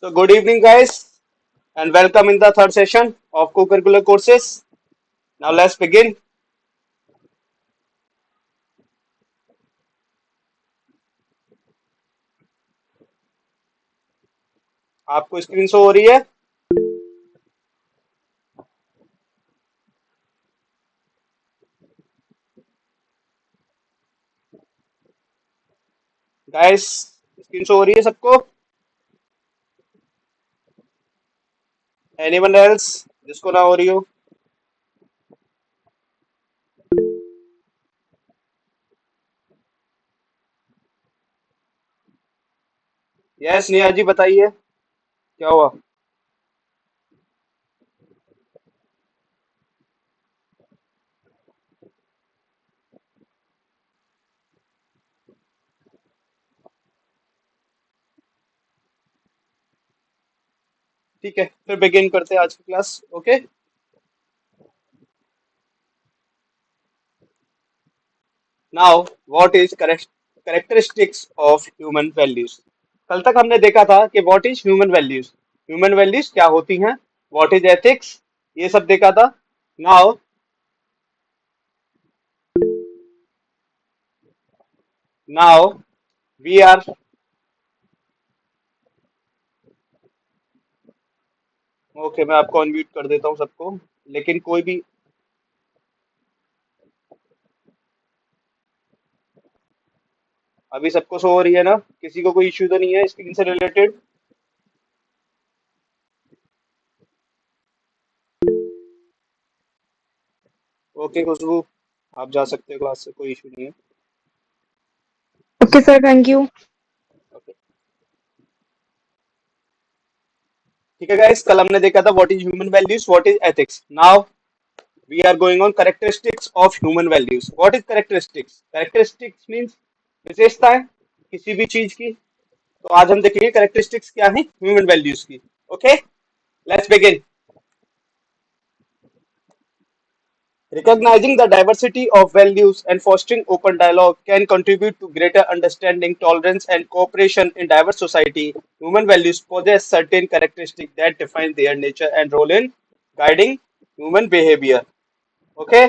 So, good evening, guys, and welcome in the third session of co-curricular courses. Now, let's begin. आपको screen show हो रही है? Guys, screen show हो रही है सबको? एनीवन एल्स जिसको ना हो रही हो? यस, नेहा जी बताइए, क्या हुआ? ठीक है, फिर बिगिन करते हैं आज की class. Okay. Now, what is characteristics of human values? कल तक हमने देखा था कि व्हाट इज ह्यूमन वैल्यूज क्या होती हैं, व्हाट इज एथिक्स, ये सब देखा था. Now, now we are. Okay, मैं आपको अनम्यूट कर देता हूँ सबको. लेकिन कोई भी. अभी सबको शो हो रही है ना? किसी को कोई इश्यू तो नहीं है स्क्रीन से रिलेटेड? ओके खुशबू, आप जा सकते हो क्लास से, कोई इश्यू नहीं है. Okay, sir. Thank you. Okay. ठीक है गाइस, कल हमने देखा था what is human values, what is ethics. Now we are going on characteristics of human values. What is characteristics? Characteristics means विशेषताएं किसी भी चीज की. तो आज हम देखेंगे कैरेक्टरिस्टिक्स क्या है ह्यूमन वैल्यूज की. Okay, let's begin. Recognizing the diversity of values and fostering open dialogue can contribute to greater understanding, tolerance, and cooperation in diverse society. Human values possess certain characteristics that define their nature and role in guiding human behavior. Okay?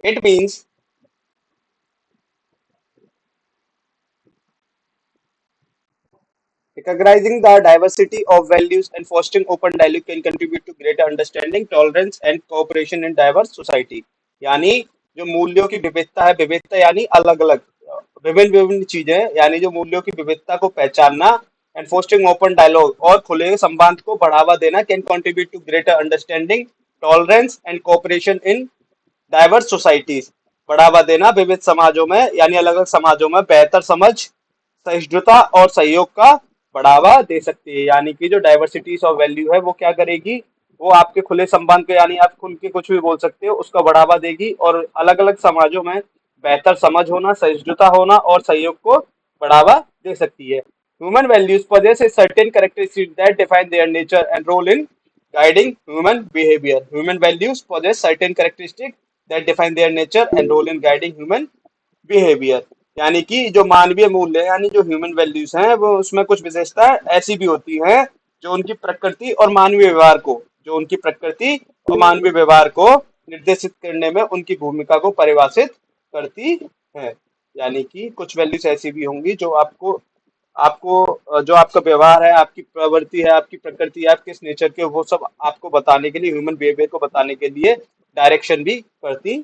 It means recognizing the diversity of values and fostering open dialogue can contribute to greater understanding, tolerance, and cooperation in diverse society. यानी जो मूल्यों की विविधता है, विविधता यानी अलग अलग, विभिन्न विभिन्न चीजें, यानी जो मूल्यों की विविधता को पहचानना, एंड फोस्टिंग ओपन डायलॉग और खुले संवाद को बढ़ावा देना can contribute to greater understanding, tolerance and cooperation in diverse societies. बढ़ावा देना विविध समाजों में, यानी अलग अलग समाजों में बेहतर समझ, सहिष्णुता और सहयोग का बढ़ावा दे सकती है. यानी कि जो डाइवर्सिटीज ऑफ वैल्यू है वो क्या करेगी, वो आपके खुले संबंध के, यानी आप खुल के कुछ भी बोल सकते हो, उसका बढ़ावा देगी और अलग अलग समाजों में बेहतर समझ होना, सहिष्णुता होना और सहयोग को बढ़ावा दे सकती है. Human values possess a certain characteristics that define their nature and role in guiding human behavior. Human values possess certain characteristics that define their nature and role in guiding human behaviour. यानी कि जो मानवीय मूल्य है, यानी जो human values हैं, वो उसमें कुछ विशेषताएं ऐसी भी होती हैं जो उनकी प्रकृति और मानवीय व्यवहार को, जो उनकी प्रकृति और मानवीय व्यवहार को निर्देशित करने में उनकी भूमिका को परिभाषित करती है. यानी कि कुछ वैल्यूज ऐसी भी होंगी जो आपको आपको जो आपका व्यवहार है, आपकी प्रवृत्ति है, आपकी प्रकृति है, आप किस नेचर के, वो सब आपको बताने के लिए, ह्यूमन बिहेवियर को बताने के लिए डायरेक्शन भी करती हैं.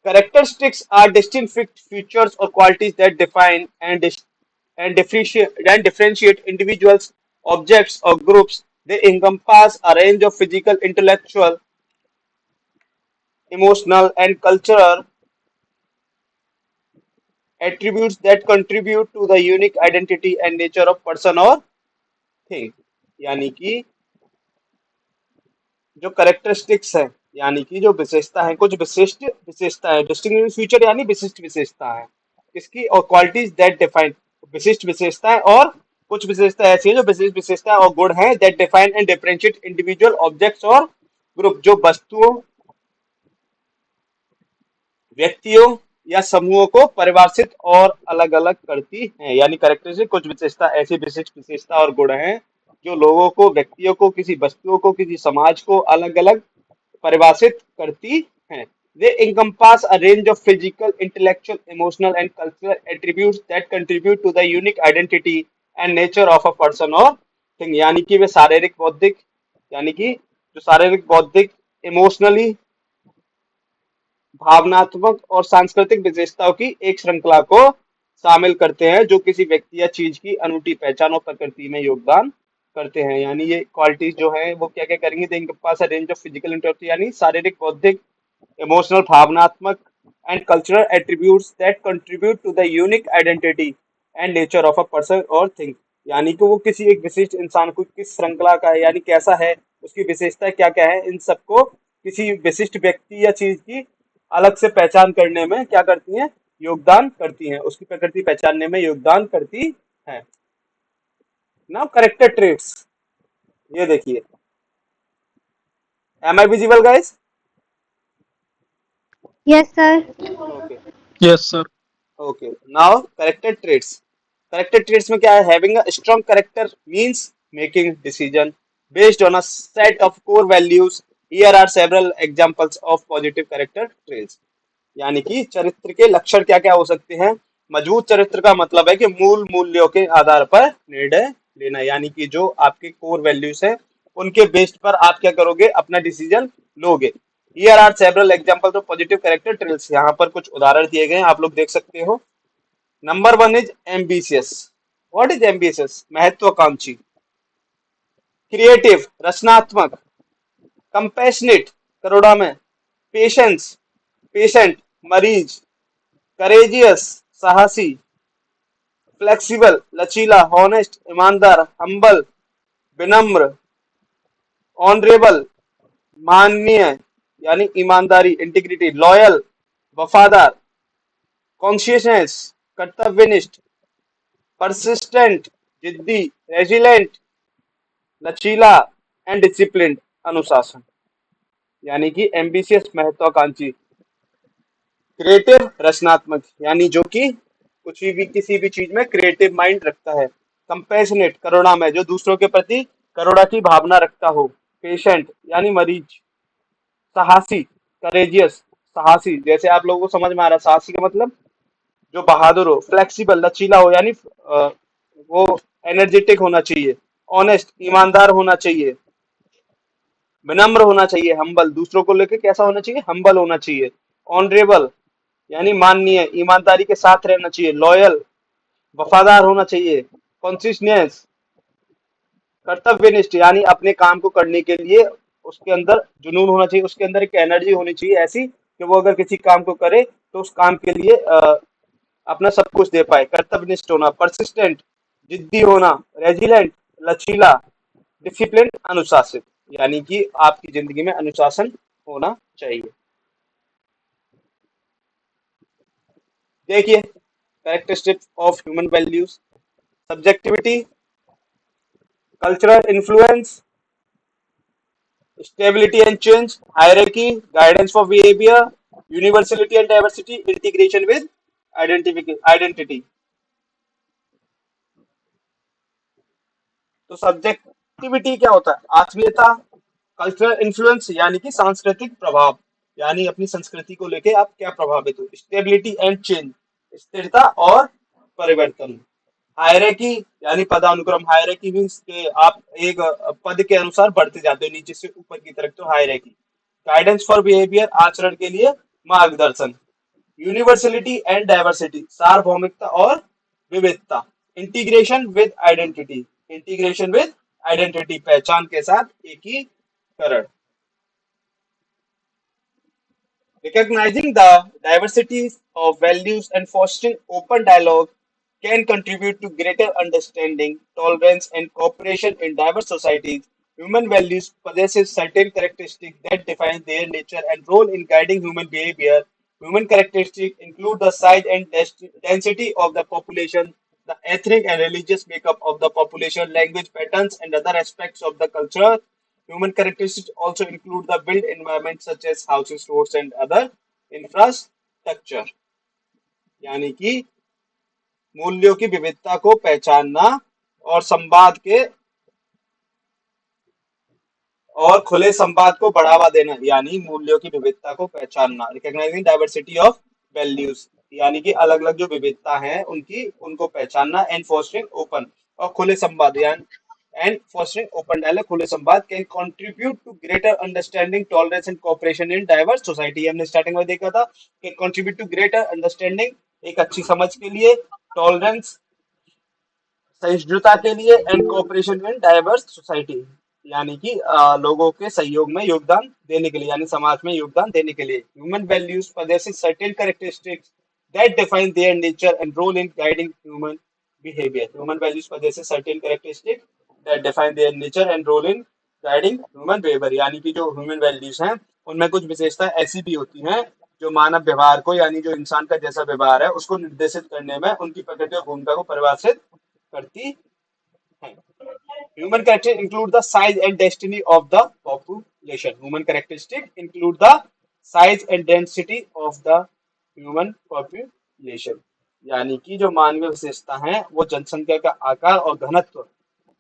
Characteristics are distinct features or qualities that define and differentiate individuals, objects, or groups. They encompass a range of physical, intellectual, emotional, and cultural attributes that contribute to the unique identity and nature of person or thing. यानी कि जो characteristics है, यानी कि जो विशेषता है, कुछ विशिष्ट विशेषता है. डिस्टिंग्विशिंग फीचर यानी विशिष्ट विशेषता है किसकी, और क्वालिटीज दैट डिफाइन, विशिष्ट विशेषताएं, और कुछ विशेषता ऐसी है जो विशिष्ट विशेषता और गुण है that define and differentiate individual, objects और ग्रुप, जो वस्तुओं व्यक्तियों या समूहों को परिभाषित और अलग अलग करती हैं। यानी कैरेक्टरिस्टिक कुछ विशेषता ऐसी विशिष्ट विशेषता और गुण हैं जो लोगों को, व्यक्तियों को, किसी वस्तुओं को, किसी समाज को अलग अलग परिभाषित करती हैं। They encompass a range of physical, intellectual, emotional, and cultural attributes that contribute to the unique identity and nature of a person or thing। यानी कि वे शारीरिक, बौद्धिक, यानी कि जो शारीरिक, बौद्धिक, इमोशनली, भावनात्मक और सांस्कृतिक विशेषताओं की एक श्रृंखला को शामिल करते हैं जो किसी व्यक्ति या चीज की अनूठी पहचान और प्रकृति में योगदान करते हैं। यानी ये क्वालिटीज जो है वो क्या क्या करेंगे, they encompass a range of physical interest, यानी शारीरिक, बौद्धिक, इमोशनल, भावनात्मक and cultural attributes that contribute to the unique identity and nature of a person और थिंग। यानी कि वो किसी एक विशिष्ट इंसान को किस श्रृंखला का है, यानी कैसा है, उसकी विशेषता क्या क्या है, इन सबको किसी विशिष्ट व्यक्ति या चीज की अलग से पहचान करने में क्या करती हैं, योगदान करती हैं, उसकी प्रकृति पहचानने में योगदान करती है। नाउ करेक्टर ट्रेट्स, ये देखिए, am I visible guys? Yes, sir. Okay, Yes, sir. Okay, now character traits. Character traits में क्या है, having a strong character means making decision based on a set of core values. Here are several examples of positive character traits. यानी कि चरित्र के लक्षण क्या क्या हो सकते हैं। मजबूत चरित्र का मतलब है कि मूल मूल्यों के आधार पर निर्णय लेना, यानी कि जो आपके कोर वैल्यूज है उनके बेस्ड पर आप क्या करोगे, अपना डिसीजन लोगे। Here are several examples of positive character traits, यहाँ पर कुछ उदाहरण दिए गए हैं, आप लोग देख सकते हो। Number one is ambitious. What is ambitious? महत्वाकांक्षी। क्रिएटिव, रचनात्मक। कंपैशनेट, करोड़ा में। पेशेंस, पेशेंट, मरीज। करेजियस, साहसी। फ्लेक्सिबल, लचीला। हॉनेस्ट, ईमानदार। हम्बल, विनम्र। ऑनरेबल, माननीय, यानी ईमानदारी, इंटीग्रिटी। लॉयल, वफादार। कॉन्शियसनेस, कर्तव्यनिष्ठ। परसिस्टेंट, जिद्दी। रेजिलेंट, लचीला। एंड डिसिप्लिन, अनुशासन। यानी कि एम्बिशियस, महत्वाकांक्षी। क्रिएटिव, रचनात्मक, यानी जो कि कुछ भी, किसी भी चीज में क्रिएटिव माइंड रखता है। कंपैशनेट, करुणामय, जो दूसरों के प्रति करुणा की भावना रखता हो। पेशेंट, यानी मरीज। साहसी, करेजियस, साहसी, जैसे आप लोगों को समझ में आ रहा है साहसी का मतलब, जो बहादुर हो। फ्लेक्सिबल, लचीला हो, यानी वो एनर्जेटिक होना चाहिए। ऑनेस्ट, ईमानदार होना चाहिए। विनम्र होना चाहिए। हम्बल, दूसरों को लेकर कैसा होना चाहिए, हम्बल होना चाहिए। ऑनरेबल, यानी माननीय, ईमानदारी के साथ रहना चाहिए। लॉयल, वफादार होना चाहिए। कॉन्सियसनेस, कर्तव्यनिष्ठ, यानी अपने काम को करने के लिए उसके अंदर जुनून होना चाहिए, उसके अंदर एक एनर्जी होनी चाहिए ऐसी कि वो अगर किसी काम को करे तो उस काम के लिए अपना सब कुछ दे पाए। कर्तव्यनिष्ठ होना। परसिस्टेंट, जिद्दी होना। रेजिलेंट, लचीला। डिसिप्लिन, अनुशासित, यानी कि आपकी जिंदगी में अनुशासन होना चाहिए। देखिए, characteristics of human values. Subjectivity, cultural influence, stability and change, hierarchy, guidance for behavior, universality and diversity, integration with identity। तो सब्जेक्टिविटी क्या होता है, आत्मीयता। कल्चरल इन्फ्लुएंस, यानी कि सांस्कृतिक प्रभाव, यानी अपनी संस्कृति को लेके आप क्या प्रभावित हो। स्टेबिलिटी एंड चेंज, स्थिरता और परिवर्तन। हायरार्की, यानी पदानुक्रम। हायरार्की मीन्स के आप एक पद के अनुसार बढ़ते जाते हो नीचे से ऊपर की तरफ, तो हायरार्की। गाइडेंस फॉर बिहेवियर, आचरण के लिए मार्गदर्शन। यूनिवर्सलिटी एंड डाइवर्सिटी, सार्वभौमिकता और विविधता। Integration with identity, integration with identity, पहचान के साथ एकीकरण। Recognizing the diversity of values and fostering open dialogue can contribute to greater understanding, tolerance, and cooperation in diverse societies. Human values possess certain characteristics that define their nature and role in guiding human behavior. Human characteristics include the size and density of the population, the ethnic and religious makeup of the population, language patterns, and other aspects of the culture. Human characteristics also include the built environment such as houses, roads, and other infrastructure. Structure, यानी कि मूल्यों की विविधता को पहचानना और संवाद के और खुले संवाद को बढ़ावा देना, यानी मूल्यों की विविधता को पहचानना, रिकॉग्नाइजिंग डाइवर्सिटी ऑफ वैल्यूज, यानी कि अलग अलग जो विविधता है उनकी उनको पहचानना, एंड फोस्टरिंग ओपन और खुले संवाद, यानी एंड फोस्टरिंग ओपन डायलॉग, खुले संवाद can contribute to greater understanding, tolerance and cooperation in diverse society. हमने स्टार्टिंग में देखा था कि कंट्रीब्यूट टू ग्रेटर अंडरस्टैंडिंग, एक अच्छी समझ के लिए, टॉलरेंस सहिष्णुता के लिए, and cooperation in diverse society, यानी कि लोगों के सहयोग में योगदान देने के लिए, यानी समाज में योगदान देने के लिए। Human values possesses certain characteristics that define their nature and role in guiding human behavior. Human values possesses certain characteristics that define their nature and role in guiding human behavior, यानी कि जो ह्यूमन वैल्यूज हैं उनमें कुछ विशेषताएं ऐसी भी होती हैं जो मानव व्यवहार को, यानी जो इंसान का जैसा व्यवहार है उसको निर्देशित करने में उनकी प्रकृति और भूमिका को परिभाषित करती है। Human characteristics include the size and density of the population. Human characteristics include the size and density of the human population. यानी कि जो मानवीय विशेषता है वो जनसंख्या का आकार और घनत्व,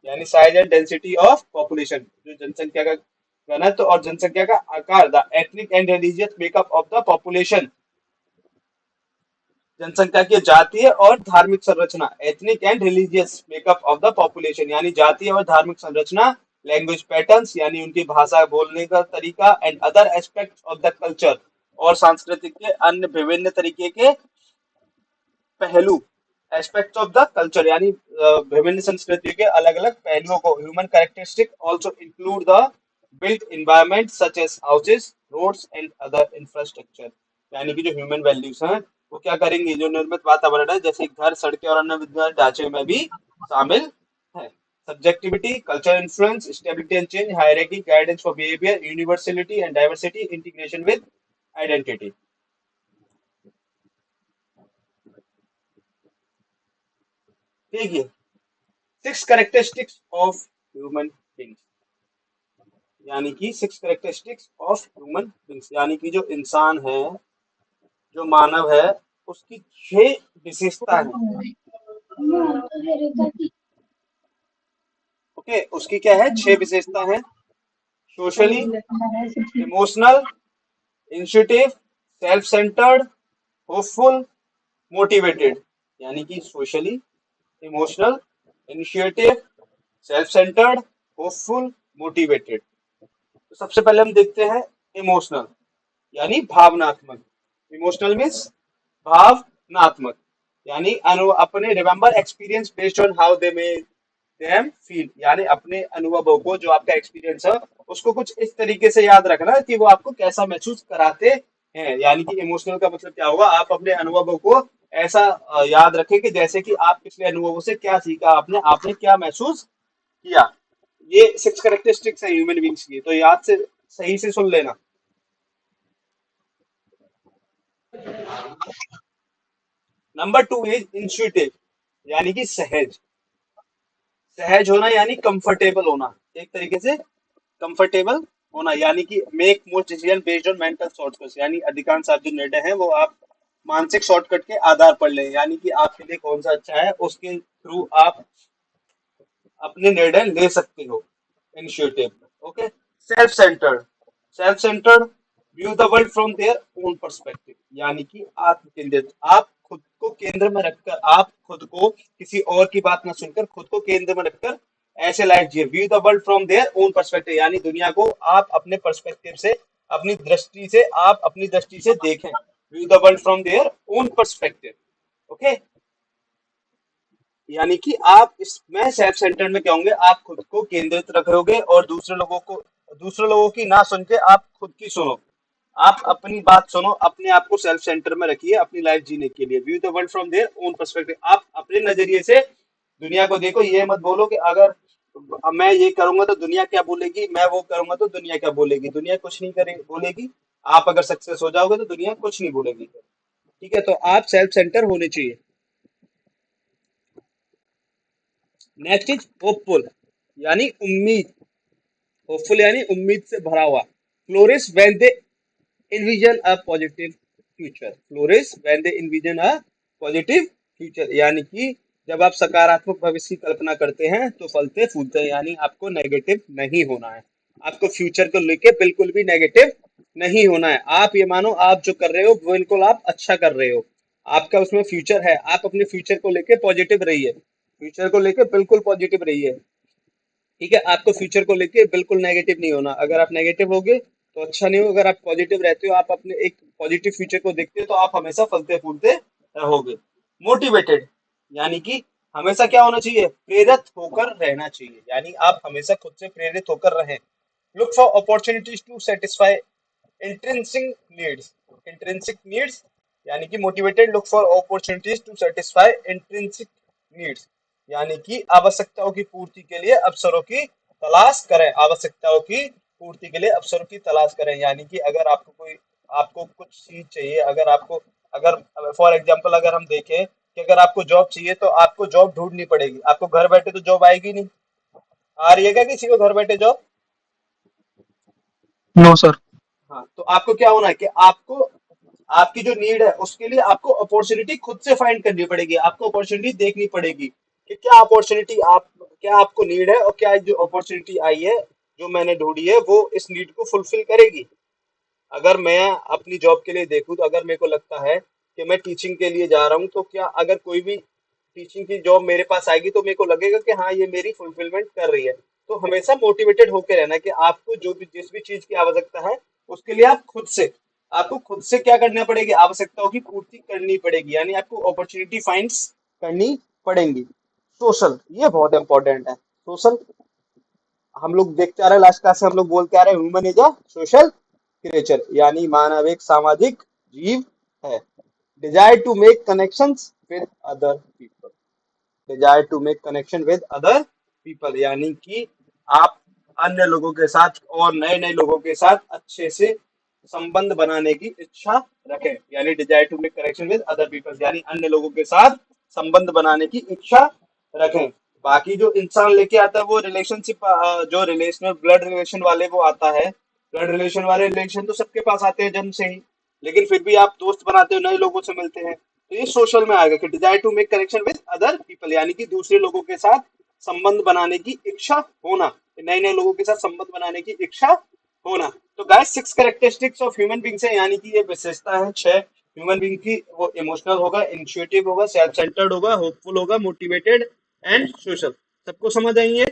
यानी size and density of population, जो जनसंख्या का घनत्व और जनसंख्या का आकार, the ethnic and religious makeup of the population, जनसंख्या की जातीय और धार्मिक संरचना, ethnic and religious makeup of the population, यानी जातीय और धार्मिक संरचना, लैंग्वेज पैटर्न्स, यानी उनकी भाषा बोलने का तरीका, and other aspects of the culture, और सांस्कृतिक के अन्य विभिन्न तरीके के पहलू, एस्पेक्ट्स ऑफ द कल्चर, यानी विभिन्न संस्कृतियों के अलग अलग पहलुओं को। Human characteristic also include the built environment such as houses, roads and other infrastructure, यानी कि जो ह्यूमन वैल्यूज हैं वो क्या करेंगे, जो निर्मित वातावरण है जैसे घर, सड़कें और अन्य विद्युत ढांचे में भी शामिल है। Subjectivity, culture influence, stability and change, hierarchy, guidance for behaviour, universality and diversity, integration with identity. देखिए, 6 कैरेक्टरिस्टिक्स ऑफ ह्यूमन बीइंग्स, यानी कि 6 कैरेक्टरिस्टिक्स ऑफ ह्यूमन बीइंग्स, यानी कि जो इंसान है, जो मानव है, उसकी 6 विशेषता है। ओके, उसकी क्या है, 6 विशेषता है। Socially, emotional, institutive, self centred, hopeful, motivated, यानी कि socially, emotional, initiative, self centred, hopeful, motivated. तो सबसे पहले हम देखते हैं इमोशनल, यानी भावनात्मक। इमोशनल मीन्स भावनात्मक, यानी अपने remember experience based on how they may them feel, यानी अपने अनुभवों को, जो आपका एक्सपीरियंस है उसको कुछ इस तरीके से याद रखना कि वो आपको कैसा महसूस कराते हैं। यानी कि इमोशनल का मतलब क्या होगा, आप अपने अनुभवों को ऐसा याद रखें कि जैसे कि आप पिछले अनुभवों से क्या सीखा, आपने आपने क्या महसूस किया। ये 6 कैरेक्टरिस्टिक्स है ह्यूमन बींग्स की, तो याद से सही से सुन लेना। नंबर 2 इज इंस्टीट्यूटिव, यानी कि सहज। सहज होना यानी कंफर्टेबल होना, एक तरीके से कंफर्टेबल होना, यानी कि make most decision based on mental shortcuts, यानी अधिकांश आप जो निर्णय है वो आप मानसिक शॉर्टकट के आधार पर लें, यानी कि आपके लिए कौन सा अच्छा है उसके थ्रू आप अपने निर्णय ले सकते हो। Initiative, okay. Self centred, self centred view the world from their own perspective, यानी कि आत्म केंद्रित, आप खुद को केंद्र में रखकर, आप खुद को किसी और की बात न सुनकर खुद को केंद्र में रखकर ऐसे लाइफ जिए। View the world from their own perspective, यानी दुनिया को आप अपने पर्सपेक्टिव से, अपनी दृष्टि से, आप अपनी दृष्टि से देखें। View the world from their own perspective, okay. यानी कि आप इसमें सेल्फ सेंटर्ड में क्या होंगे, आप खुद को केंद्रित रखोगे और दूसरे लोगों की ना सुन के आप खुद की सुनो, आप अपनी बात सुनो, अपने आप को सेल्फ सेंटर में रखिए अपनी लाइफ जीने के लिए। View the world from their own perspective, आप अपने नजरिए से दुनिया को देखो, ये मत बोलो कि अगर मैं ये करूंगा तो दुनिया क्या बोलेगी, मैं वो करूंगा तो दुनिया क्या बोलेगी। दुनिया कुछ नहीं करे बोलेगी, आप अगर सक्सेस हो जाओगे तो दुनिया कुछ नहीं बोलेगी। ठीक है, तो आप सेल्फ सेंटर होने चाहिए। नेक्स्ट इज होपफुल, यानी उम्मीद, होपफुल यानी उम्मीद से भरा हुआ। Flourish when they envision a positive future, flourish when they envision a positive future। यानी कि जब आप सकारात्मक भविष्य की कल्पना करते हैं तो फलते फूलते हैं, यानी आपको नेगेटिव नहीं होना है। आपको फ्यूचर को लेके बिल्कुल भी नेगेटिव नहीं होना है। आप ये मानो आप जो कर रहे हो बिल्कुल आप अच्छा कर रहे हो, आपका उसमें फ्यूचर है, आप अपने फ्यूचर को लेके पॉजिटिव रहिए, फ्यूचर को लेके बिल्कुल पॉजिटिव रहिए। ठीक है, आपको फ्यूचर को लेके बिल्कुल नेगेटिव नहीं होना। अगर आप नेगेटिव होगे तो अच्छा नहीं हो, अगर आप पॉजिटिव रहते हो, आप अपने एक पॉजिटिव फ्यूचर को देखते हो, तो आप हमेशा फलते फूलते रहोगे। मोटिवेटेड यानी कि हमेशा क्या होना चाहिए, प्रेरित होकर रहना चाहिए, यानी आप हमेशा खुद से प्रेरित होकर रहें। Look for opportunities to satisfy intrinsic needs, intrinsic needs यानी कि motivated look for opportunities to satisfy intrinsic needs, यानी कि आवश्यकताओं की पूर्ति के लिए अवसरों की तलाश करें, आवश्यकताओं की पूर्ति के लिए अवसरों की तलाश करें। यानी कि अगर आपको कुछ चीज चाहिए, अगर आपको, अगर फॉर एग्जांपल अगर हम देखें कि अगर आपको जॉब चाहिए तो आपको जॉब ढूंढनी पड़ेगी, आपको घर बैठे तो जॉब आएगी नहीं। आ रही है क्या किसी को घर बैठे जॉब? No sir. हाँ, तो आपको क्या होना है कि आपको आपकी जो नीड है उसके लिए आपको अपॉर्चुनिटी खुद से फाइंड करनी पड़ेगी, आपको अपॉर्चुनिटी देखनी पड़ेगी कि क्या अपॉर्चुनिटी आप, क्या आपको नीड है और क्या जो अपॉर्चुनिटी आई है जो मैंने ढूंढी है वो इस नीड को फुलफिल करेगी। अगर मैं अपनी जॉब के लिए देखूं तो अगर मेरे को लगता है कि मैं टीचिंग के लिए जा रहा हूं, तो क्या अगर कोई भी टीचिंग की जॉब मेरे पास आएगी तो मेरे को लगेगा कि हाँ ये मेरी फुलफिलमेंट कर रही है। तो हमेशा मोटिवेटेड होकर रहना कि आपको जो भी जिस भी चीज की आवश्यकता है उसके लिए आप खुद से, आपको खुद से क्या करना पड़ेगी, आवश्यकताओं की पूर्ति करनी पड़ेगी, यानी आपको अपॉर्चुनिटी फाइंड्स करनी पड़ेंगी। सोशल, ये बहुत इंपॉर्टेंट है। सोशल हम लोग देखते आ रहे हैं, लास्ट क्लास से हम लोग बोलते आ रहे हैं, human is a social creature, यानी मानव एक सामाजिक जीव है। Desire to make connections with other people, desire to make connection with other people, यानी कि आप अन्य लोगों के साथ और नए नए लोगों के साथ अच्छे से संबंध बनाने की इच्छा रखें, यानी desire to make connection with other people, यानी अन्य लोगों के साथ संबंध बनाने की इच्छा रखें। बाकी जो इंसान लेके आता है वो रिलेशनशिप, जो रिलेशनल ब्लड रिलेशन वाले वो आता है, ब्लड रिलेशन वाले रिलेशन तो सबके पास आते हैं जन्म से ही, लेकिन फिर भी आप दोस्त बनाते हो, नए लोगों से मिलते हैं, तो ये सोशल में आएगा कि desire to make connection with other people, यानी कि दूसरे लोगों के साथ संबंध बनाने की इच्छा होना, नए नए लोगों के साथ संबंध बनाने की इच्छा होना। तो guys 6 characteristics of human beings है, यानी कि ये विशेषता है 6 ह्यूमन बींग की। वो इमोशनल होगा, इनिशिएटिव होगा, सेल्फ सेंटर्ड होगा, होपफुल होगा, मोटिवेटेड एंड सोशल। सबको समझ आई है?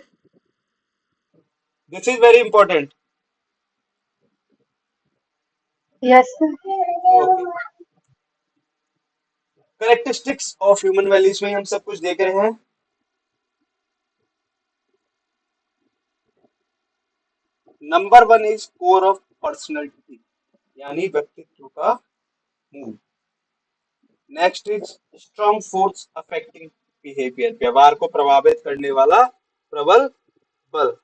This is very important. Yes sir. Okay, characteristics of human values में हम सब कुछ देख रहे हैं। Number 1 is core of personality, यानी व्यक्तित्व का मूल। Next is strong force affecting behaviour, व्यवहार को प्रभावित करने वाला प्रबल बल।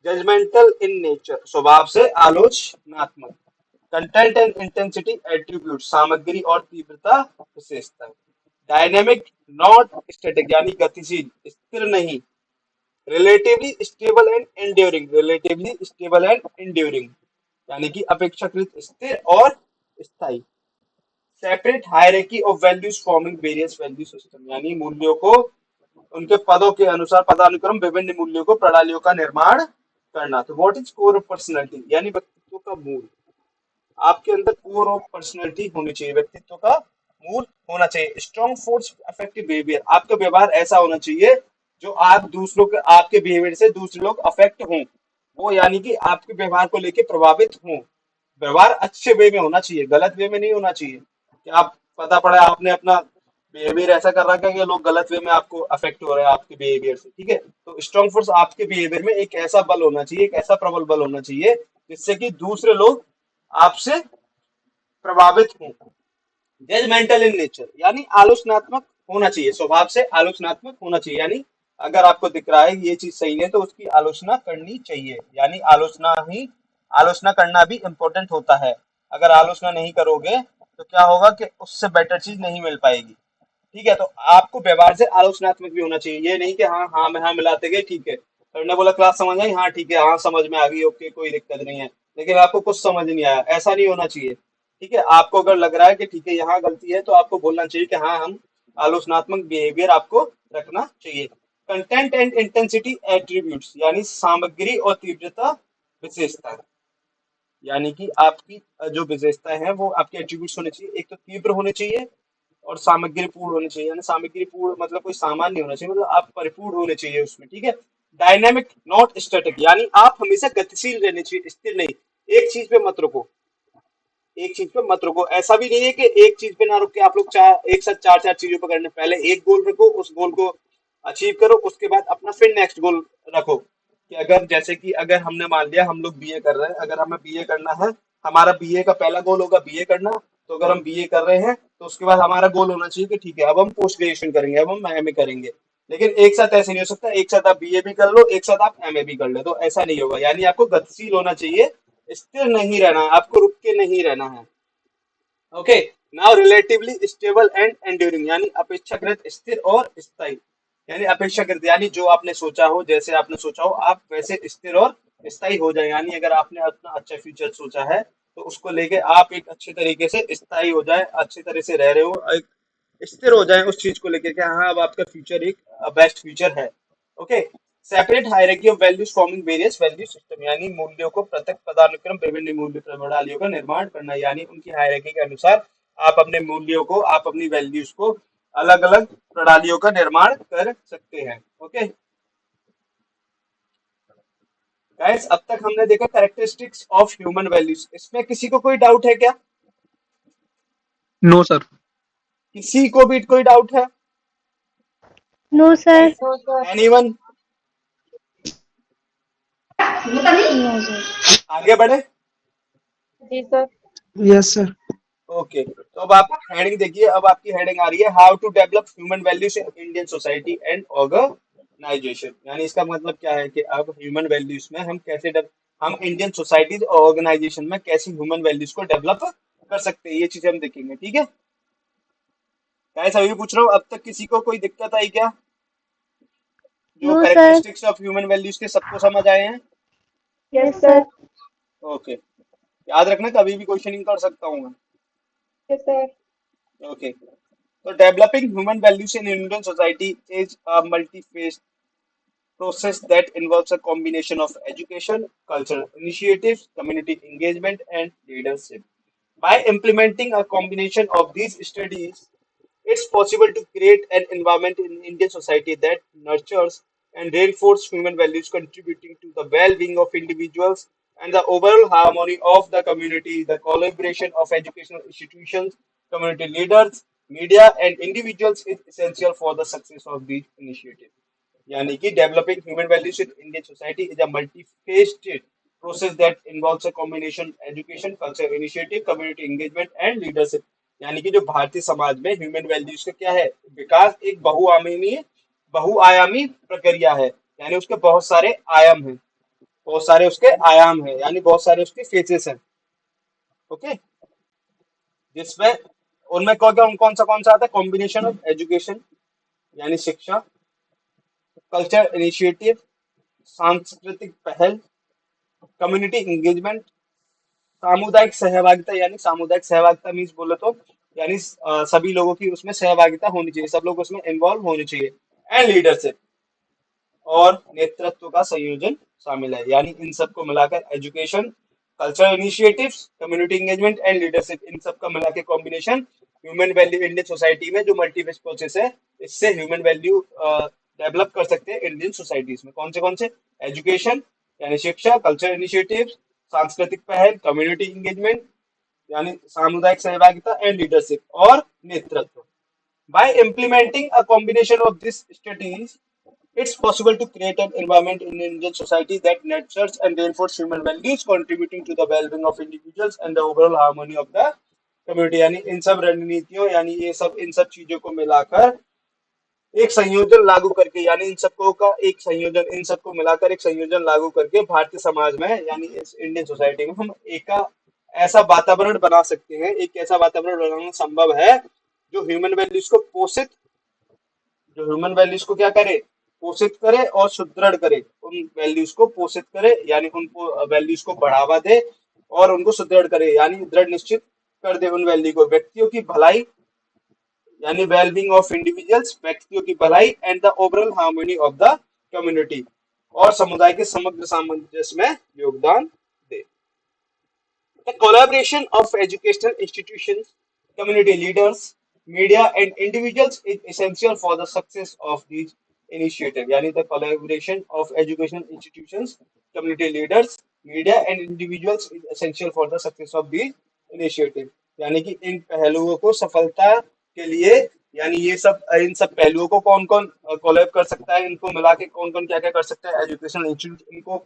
जजमेंटल इन नेचर, स्वभाव से आलोचनात्मक। कंटेंट एंड इंटेंसिटी एट्रीब्यूट, सामग्री और तीव्रता विशेषता। डायनेमिक नॉट स्टैटिक, यानी गतिशील स्थिर नहीं। Relatively stable and enduring, relatively stable and enduring, यानी कि अपेक्षाकृत स्थिर और स्थायी। Separate hierarchy of values forming various value system, यानी मूल्यों को उनके पदों के अनुसार पदानुक्रम विभिन्न मूल्यों को प्रणालियों का निर्माण करना। तो what is core of personality, यानी व्यक्तित्व का मूल। आपके अंदर कोर ऑफ पर्सनैलिटी होनी चाहिए, व्यक्तित्व का मूल होना चाहिए। स्ट्रॉन्ग फोर्स अफेक्टिव बिहेवियर, आपका व्यवहार ऐसा होना चाहिए जो आप दूसरों के, आपके बिहेवियर से दूसरे लोग अफेक्ट हों, वो यानी कि आपके व्यवहार को लेके प्रभावित हों। व्यवहार अच्छे वे में होना चाहिए, गलत वे में नहीं होना चाहिए कि आप, पता पड़ा आपने अपना बिहेवियर ऐसा कर रखा है कि लोग गलत वे में आपको अफेक्ट हो रहे हैं आपके बिहेवियर से। ठीक है, तो स्ट्रॉन्ग फोर्स आपके बिहेवियर में एक ऐसा बल होना चाहिए, एक ऐसा प्रबल बल होना चाहिए जिससे कि दूसरे लोग आपसे प्रभावित हों। जजमेंटल इन नेचर, यानी आलोचनात्मक होना चाहिए, स्वभाव से आलोचनात्मक होना चाहिए, यानी अगर आपको दिख रहा है ये चीज सही है तो उसकी आलोचना करनी चाहिए, यानी आलोचना करना भी इम्पोर्टेंट होता है। अगर आलोचना नहीं करोगे तो क्या होगा कि उससे बेटर चीज नहीं मिल पाएगी। ठीक है, तो आपको व्यवहार से आलोचनात्मक भी होना चाहिए, ये नहीं कि हाँ हाँ में हाँ मिलाते गए, ठीक है सर ने बोला क्लास समझ आई, हाँ ठीक है, हाँ समझ में आ गई, ओके कोई दिक्कत नहीं है, लेकिन आपको कुछ समझ नहीं आया, ऐसा नहीं होना चाहिए। ठीक है, आपको अगर लग रहा है कि ठीक है यहाँ गलती है, तो आपको बोलना चाहिए कि हाँ, हम आलोचनात्मक बिहेवियर आपको रखना चाहिए। कंटेंट एंड इंटेंसिटी एट्रीब्यूट्स, यानी सामग्री और तीव्रता विशेषता, यानी कि आपकी जो विशेषताएं हैं वो आपके एट्रीब्यूट्स होने चाहिए। एक तो तीव्र होने चाहिए और सामग्रीपूर्ण होने चाहिए, यानी सामग्रीपूर्ण मतलब कोई सामान नहीं होना चाहिए, मतलब आप परिपूर्ण होने चाहिए उसमें, ठीक है। डायनेमिक नॉट स्टैटिक, यानी आप हमेशा गतिशील रहने चाहिए, स्थिर नहीं। एक चीज पे मत रुको, एक चीज पे मत रुको। ऐसा भी नहीं है कि एक चीज पे ना रुक के आप लोग चार एक साथ चार चार चीजों पे करने, पहले एक गोल रखो, उस गोल को अचीव करो, उसके बाद अपना फिर नेक्स्ट गोल रखो। कि अगर जैसे कि अगर हमने मान लिया हम लोग बीए कर रहे हैं, अगर हमें बीए करना है, हमारा बीए का पहला गोल होगा बीए करना। तो अगर हम बीए कर रहे हैं तो उसके बाद हमारा गोल होना चाहिए कि ठीक है अब हम पोस्ट ग्रेजुएशन करेंगे, अब हम एमए करेंगे। लेकिन एक साथ ऐसे नहीं हो सकता, एक साथ आप बीए भी कर लो, एक साथ आप एमए भी कर लो, तो ऐसा नहीं होगा। यानी आपको गतिशील होना चाहिए, स्थिर नहीं रहना है, आपको रुक के नहीं रहना है। Okay, now relatively stable and enduring, यानी अपेक्षाकृत स्थिर और स्थायी। यानी अपेक्षाकृत यानी जो आपने सोचा हो, जैसे आपने सोचा हो आप वैसे स्थिर और स्थायी हो जाए। यानी अगर आपने अपना अच्छा फ्यूचर सोचा है तो उसको लेके आप एक अच्छे तरीके से स्थायी हो जाए, अच्छी तरह से रह रहे हो, एक स्थिर हो जाए उस चीज को लेकर के, हाँ अब आपका फ्यूचर एक बेस्ट फ्यूचर है। Okay, separate hierarchy of values forming various value system, यानी मूल्यों को पृथक पदानुक्रम विभिन्न मूल्य प्रणालियों का निर्माण करना, यानी उनकी हायरार्की के अनुसार आप अपने मूल्यों को, आप अपनी वैल्यूज को अलग अलग प्रणालियों का निर्माण कर सकते हैं। ओके गाइस, अब तक हमने देखा कैरेक्टरिस्टिक्स ऑफ ह्यूमन वैल्यूज। इसमें किसी को कोई डाउट है क्या? No sir. किसी को भी कोई डाउट है? No sir. Anyone? No sir. आगे बढ़े। जी सर। Yes sir. ओके, तो अब आप हेडिंग देखिए, अब आपकी हेडिंग आ रही है how to develop human values in Indian society and organisation. यानी इसका मतलब क्या है कि अब ह्यूमन वैल्यूज में हम कैसे हम इंडियन सोसाइटीज और ऑर्गेनाइजेशन में कैसे ह्यूमन वैल्यूज को डेवलप कर सकते हैं, ये चीजें हम देखेंगे। ठीक है गाइस, अभी भी पूछ रहा हूँ, अब तक किसी को कोई दिक्कत आई क्या? जो no sir. Characteristics of human values के सबको समझ आए हैं? Yes sir. ओके, याद रखना कभी भी क्वेश्चनिंग कर सकता हूँ मैं। Yes sir. ओके, तो developing human values in Indian society is a multi phase process that involves a combination of education, cultural initiatives, community engagement, and leadership. By implementing a combination of these studies, it's possible to create an environment in Indian society that nurtures and reinforces human values, contributing to the well-being of individuals and the overall harmony of the community. The collaboration of educational institutions, community leaders, media, and individuals is essential for the success of these initiatives. यानी कि developing human values in Indian society is a multi faceted process that involves a combination education, culture initiative, community engagement and leadership. यानी कि जो भारतीय समाज में human values का क्या है, विकास एक बहुआयामी प्रक्रिया है। यानी उसके बहुत सारे आयाम हैं, बहुत सारे उसके आयाम हैं, यानी बहुत सारे उसके फेजेस हैं। ओके, जिसमें उनमें कौन सा आता है? कॉम्बिनेशन ऑफ एजुकेशन यानी शिक्षा, कल्चर इनिशिएटिव सांस्कृतिक पहल, कम्युनिटी एंगेजमेंट सामुदायिक सहभागिता, यानी सामुदायिक सहभागिता मीन्स बोले तो यानी सभी लोगों की उसमें सहभागिता होनी चाहिए, सब लोग उसमें इन्वॉल्व होने चाहिए। एंड लीडरशिप और नेतृत्व का संयोजन शामिल है। यानी इन सबको मिलाकर education, cultural initiatives, community engagement and leadership, इन सब का मिला के combination human value Indian society में जो मल्टीवेस प्रोसेस है, इससे ह्यूमन वैल्यू डेवलप कर सकते हैं इंडियन सोसाइटीज में। कौन से? एजुकेशन यानी शिक्षा, कल्चरल इनिशिएटिव सांस्कृतिक पहल, कम्युनिटी एंगेजमेंट यानी सामुदायिक सहभागिता, एंड लीडरशिप और नेतृत्व। By implementing a combination of these strategies, it's possible to create an environment in Indian society that nurtures and reinforces human values, contributing to the well-being of individuals and the overall harmony of the community। यानी इन सब रणनीतियों, यानी ये सब इन सब चीजों को मिलाकर एक संयोजन लागू करके, यानी इन सबको का एक संयोजन, इन सबको मिलाकर एक संयोजन लागू करके भारतीय समाज में यानी इस इंडियन सोसाइटी में हम एक ऐसा वातावरण बना सकते हैं, एक ऐसा वातावरण बनाना संभव है जो ह्यूमन वैल्यूज को पोषित, जो ह्यूमन वैल्यूज को क्या करे, पोषित करे और सुदृढ़ करे, उन वैल्यूज को पोषित करे यानी उनको वैल्यूज को बढ़ावा दे और उनको सुदृढ़ करे, यानी दृढ़ निश्चित कर दे उन वैल्यू को, व्यक्तियों की भलाई यानी वेलबींग ऑफ इंडिविजुअल्स, व्यक्तियों की भलाई and the overall harmony of the community, और समुदाय के समग्र सामंजस्य में योगदान दे। The collaboration of educational institutions, community leaders, media and individuals is essential for the success of these initiatives. यानी the collaboration of educational institutions, community leaders, media and individuals is essential for the success of these initiatives. यानी कि इन पहलुओं को सफलता के लिए, यानी ये सब इन सब पहलुओं को कौन कौन कोलैब कर सकता है, इनको मिला के कौन कौन क्या क्या कर सकता है, एजुकेशनल इंस्टीट्यूट इनको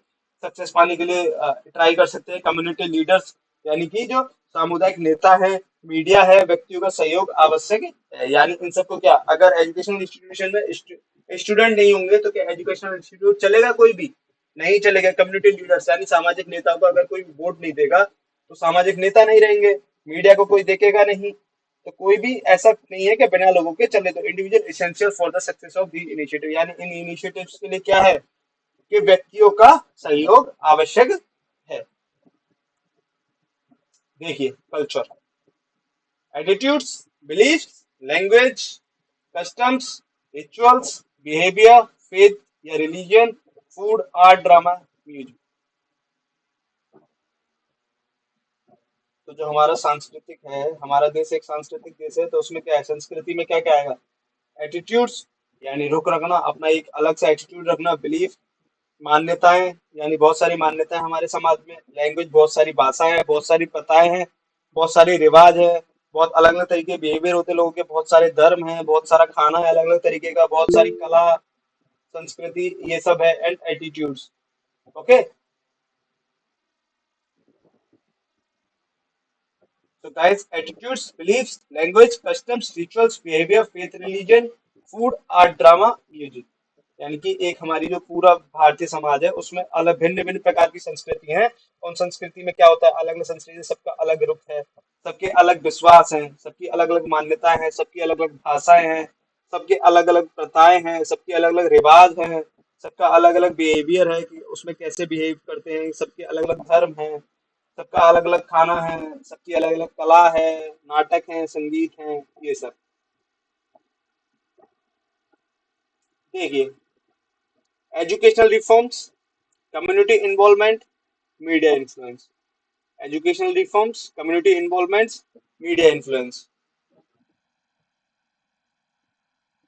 सक्सेस पाने के लिए ट्राई कर सकते हैं, कम्युनिटी लीडर्स यानी कि जो सामुदायिक नेता है, मीडिया है, व्यक्तियों का सहयोग आवश्यक है। यानी इन सबको क्या, अगर एजुकेशनल इंस्टीट्यूशन में स्टूडेंट नहीं होंगे तो क्या एजुकेशनल इंस्टीट्यूट चलेगा, कोई भी नहीं चलेगा। कम्युनिटी लीडर्स यानी सामाजिक नेताओं को अगर कोई वोट नहीं देगा तो सामाजिक नेता नहीं रहेंगे, मीडिया को कोई देखेगा नहीं, तो कोई भी ऐसा नहीं है कि बिना लोगों के चले। तो individual essential for the success of the initiative, यानी इन इनिशिएटिव्स के लिए क्या है कि व्यक्तियों का सहयोग आवश्यक है। देखिए culture, attitudes, beliefs, language, customs, rituals, behaviour, faith या religion, food, art, drama, music. तो जो हमारा सांस्कृतिक है, हमारा देश एक सांस्कृतिक देश है, तो उसमें क्या है, संस्कृति में क्या क्या आएगा, एटीट्यूड्स यानी रुख रखना, अपना एक अलग सा एटीट्यूड रखना, बिलीफ मान्यताएं यानी बहुत सारी मान्यताएं हमारे समाज में, लैंग्वेज बहुत सारी भाषाएं हैं, बहुत सारी प्रथाएं हैं, बहुत सारे रिवाज है, बहुत अलग अलग तरीके बिहेवियर होते हैं लोगों के, बहुत सारे धर्म हैं, बहुत सारा खाना है अलग अलग तरीके का, बहुत सारी कला संस्कृति, ये सब है, एंड एटीट्यूड्स। ओके, तो guys attitudes, beliefs, language, customs, rituals, behaviour, faith, religion, food, art, drama, music. यानी कि एक हमारी जो पूरा भारतीय समाज है उसमें अलग भिन्न भिन्न प्रकार की संस्कृति है। उन संस्कृति में क्या होता है, अलग अलग संस्कृति, सबका अलग रुख है, सबके अलग विश्वास हैं, सबकी अलग अलग मान्यताएं हैं, सबकी अलग अलग भाषाएं हैं, सबके अलग अलग प्रथाएं हैं, सबके अलग अलग रिवाज हैं, सबका अलग अलग बिहेवियर है कि उसमें कैसे बिहेव करते हैं, सबके अलग अलग धर्म हैं, सबका अलग अलग खाना है, सबकी अलग अलग कला है, नाटक है, संगीत है, ये सब। देखिए educational reforms, community involvement, media influence. Educational reforms, community involvements, media influence.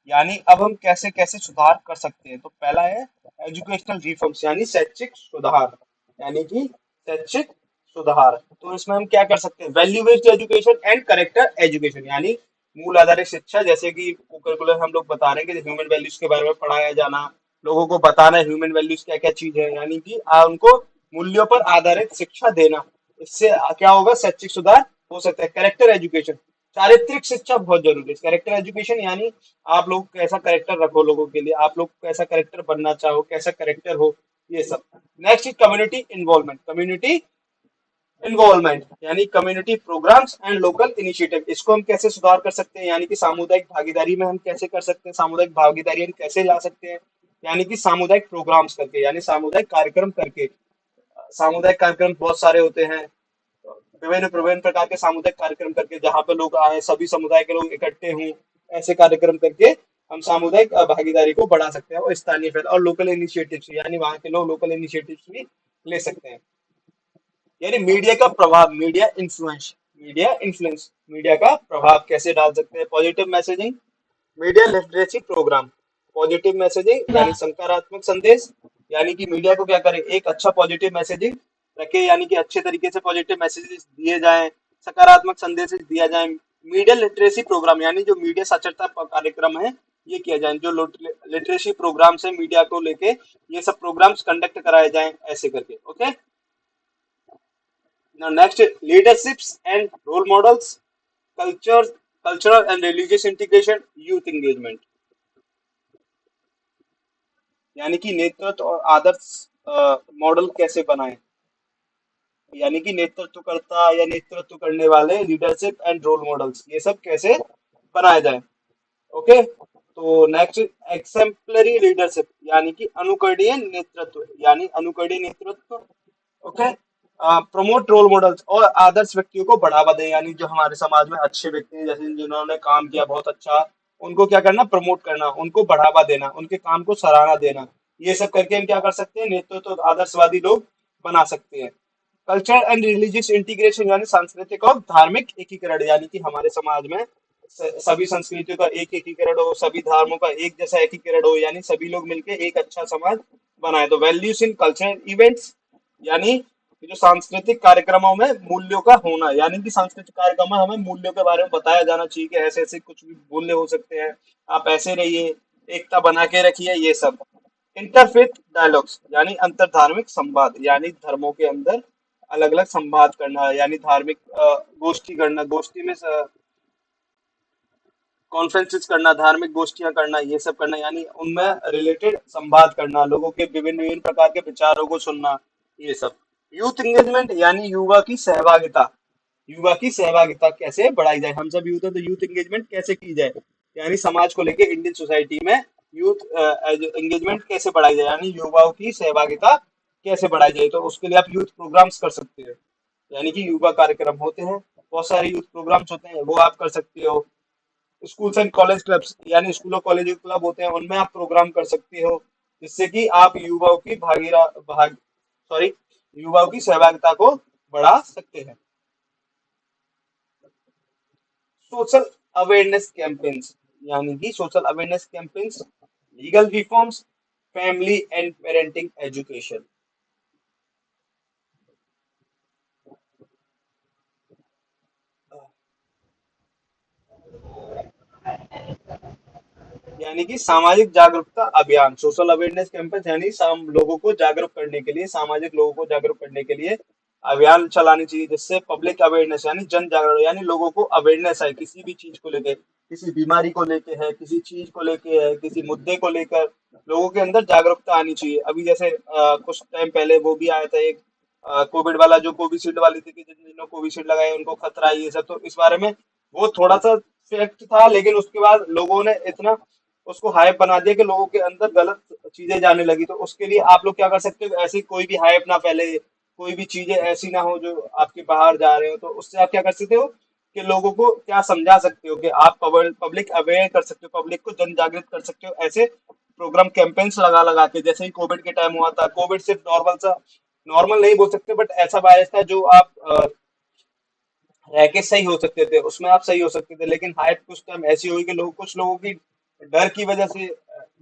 यानी अब हम कैसे कैसे सुधार कर सकते हैं, तो पहला है एजुकेशनल रिफॉर्म्स यानी शैक्षिक सुधार, यानी कि शैक्षिक सुधार। तो इसमें हम क्या कर सकते हैं, value based education and character education, यानी मूल आधारित शिक्षा, जैसे कि करिकुलर हम लोग बता रहे हैं कि ह्यूमन वैल्यूज के बारे में पढ़ाया जाना, लोगों को बताना ह्यूमन वैल्यूज क्या क्या चीज है, यानी कि उनको मूल्यों पर आधारित शिक्षा देना। इससे क्या होगा, शैक्षिक सुधार हो सकता है। करेक्टर एजुकेशन, चारित्रिक शिक्षा बहुत जरूरी है। कैरेक्टर एजुकेशन यानी आप लोग कैसा करेक्टर रखो, लोगों के लिए आप लोग कैसा करेक्टर बनना चाहो, कैसा करेक्टर हो, ये सब। Next community involvement, community involvement यानी community programmes and local initiative, इसको हम कैसे सुधार कर सकते हैं, यानी कि सामुदायिक भागीदारी में हम कैसे कर सकते हैं, सामुदायिक भागीदारी हम कैसे ला सकते हैं, यानी कि सामुदायिक प्रोग्राम्स करके, यानी सामुदायिक कार्यक्रम करके। सामुदायिक कार्यक्रम बहुत सारे होते हैं, विभिन्न विभिन्न प्रकार के सामुदायिक कार्यक्रम करके, जहाँ पे लोग आए, सभी समुदाय के लोग इकट्ठे हों, ऐसे कार्यक्रम करके हम सामुदायिक भागीदारी को बढ़ा सकते हैं, और स्थानीय फैल और लोकल इनिशिएटिव्स, यानी वहाँ के लोग लोकल इनिशिएटिव्स भी ले सकते हैं। यानी मीडिया का प्रभाव, मीडिया इन्फ्लुएंस, मीडिया का प्रभाव कैसे डाल सकते हैं, positive messaging, media literacy programme, positive messaging यानी सकारात्मक संदेश, यानी कि मीडिया को क्या करे, एक अच्छा पॉजिटिव मैसेजिंग रखे, यानी कि अच्छे तरीके से पॉजिटिव मैसेजेस दिए जाएं, सकारात्मक संदेश दिया जाए। मीडिया लिटरेसी प्रोग्राम यानी जो मीडिया साक्षरता कार्यक्रम है ये किया जाए, जो लिटरेसी प्रोग्राम से मीडिया को लेके ये सब प्रोग्राम्स कंडक्ट कराए जाएं, ऐसे करके। Okay, now next, leaderships and role models, culture cultural and religious integration, youth engagement, यानी कि नेतृत्व और आदर्श मॉडल कैसे बनाएं, यानी कि नेतृत्वकर्ता या नेतृत्व करने वाले, लीडरशिप एंड रोल मॉडल्स, ये सब कैसे बनाया जाए। ओके, तो नेक्स्ट, एक्सेम्पलरी लीडरशिप यानी कि अनुकरणीय नेतृत्व, यानी अनुकरणीय नेतृत्व। ओके, प्रमोट रोल मॉडल्स और आदर्श व्यक्तियों को बढ़ावा दें, यानी जो हमारे समाज में अच्छे व्यक्ति हैं, जैसे जिन्होंने काम किया बहुत अच्छा, उनको क्या करना, प्रमोट करना, उनको बढ़ावा देना, उनके काम को सराहना देना। ये सब करके हम क्या कर सकते हैं, नेतृत्व तो आदर्शवादी लोग बना सकते हैं। कल्चर एंड रिलीजियस इंटीग्रेशन यानी सांस्कृतिक और धार्मिक एकीकरण, यानी कि हमारे समाज में सभी संस्कृतियों का एक एकीकरण हो, सभी धर्मों का एक जैसा एकीकरण हो, यानी सभी लोग मिलके एक अच्छा समाज बनाए। तो वैल्यूज इन कल्चरल इवेंट्स, यानी कि जो सांस्कृतिक कार्यक्रमों में मूल्यों का होना, यानी कि सांस्कृतिक कार्यक्रम में हमें मूल्यों के बारे में बताया जाना चाहिए कि ऐसे ऐसे कुछ भी मूल्य हो सकते हैं, आप ऐसे रहिए, एकता बना के रखिए, ये सब। इंटरफेथ डायलॉग्स यानी अंतर धार्मिक संवाद, यानी धर्मों के अंदर अलग अलग संवाद करना, यानी धार्मिक गोष्ठी करना, गोष्ठी में कॉन्फ्रेंसेस करना, धार्मिक गोष्ठियां करना, ये सब करना, यानी उनमें रिलेटेड संवाद करना, लोगों के विभिन्न विभिन्न प्रकार के विचारों को सुनना, ये सब। यूथ एंगेजमेंट यानी युवा की सहभागिता, युवा की सहभागिता कैसे बढ़ाई जाए, हम सब यूथ है तो यूथ एंगेजमेंट कैसे की जाए, यानी समाज को लेकर इंडियन सोसाइटी में यूथ एंगेजमेंट कैसे बढ़ाई जाए, यानी युवाओं की सहभागिता कैसे बढ़ाई जाए। तो उसके लिए आप यूथ प्रोग्राम्स कर सकते हो, यानी कि युवा कार्यक्रम होते हैं, बहुत सारे यूथ प्रोग्राम्स होते हैं, वो आप कर सकते हो। स्कूल्स एंड कॉलेज क्लब्स, यानी स्कूल और कॉलेज क्लब होते हैं, उनमें आप प्रोग्राम कर सकते हो, जिससे कि आप युवाओं की सॉरी, युवाओं की सहभागिता को बढ़ा सकते हैं। सोशल अवेयरनेस कैंपेन्स, यानी कि social awareness campaigns, legal reforms, family and parenting education, यानी कि सामाजिक जागरूकता अभियान। सोशल अवेयरनेस कैंपेन यानी लोगों को जागरूक करने के लिए, सामाजिक लोगों को जागरूक करने के लिए अभियान चलानी चाहिए, जिससे पब्लिक अवेयरनेस यानी जन जागरण, यानी लोगों को अवेयरनेस है किसी भी चीज को लेके, किसी बीमारी को लेके है, किसी चीज को लेके है, किसी मुद्दे को लेकर लोगों के अंदर जागरूकता आनी चाहिए। अभी जैसे कुछ टाइम पहले वो भी आया था एक कोविड वाला, जो कोविशील्ड वाली थी, कि जिन्होंने कोविशील्ड लगाया उनको खतरा है, ये सब। तो इस बारे में वो थोड़ा सा फैक्ट था, लेकिन उसके बाद लोगों ने इतना उसको हाइप बना दिया कि लोगों के अंदर गलत चीजें जाने लगी। तो उसके लिए आप लोग क्या कर सकते हो, ऐसी कोई भी हाइप ना फैले, कोई भी चीजें ऐसी ना हो जो आपके बाहर जा रहे हो, तो उससे आप क्या कर सकते हो कि लोगों को क्या समझा सकते हो, कि आप पब्लिक अवेयर कर सकते हो, पब्लिक को जन जागृत कर सकते हो, ऐसे प्रोग्राम कैंपेन्स लगा लगा के। जैसे ही कोविड के टाइम हुआ था, कोविड सिर्फ नॉर्मल नहीं बोल सकते, बट ऐसा वायरस था जो आप रह के सही हो सकते थे, उसमें आप सही हो सकते थे, लेकिन हाइप कुछ टाइम ऐसी हुई कि लोग, कुछ लोगों की डर की वजह से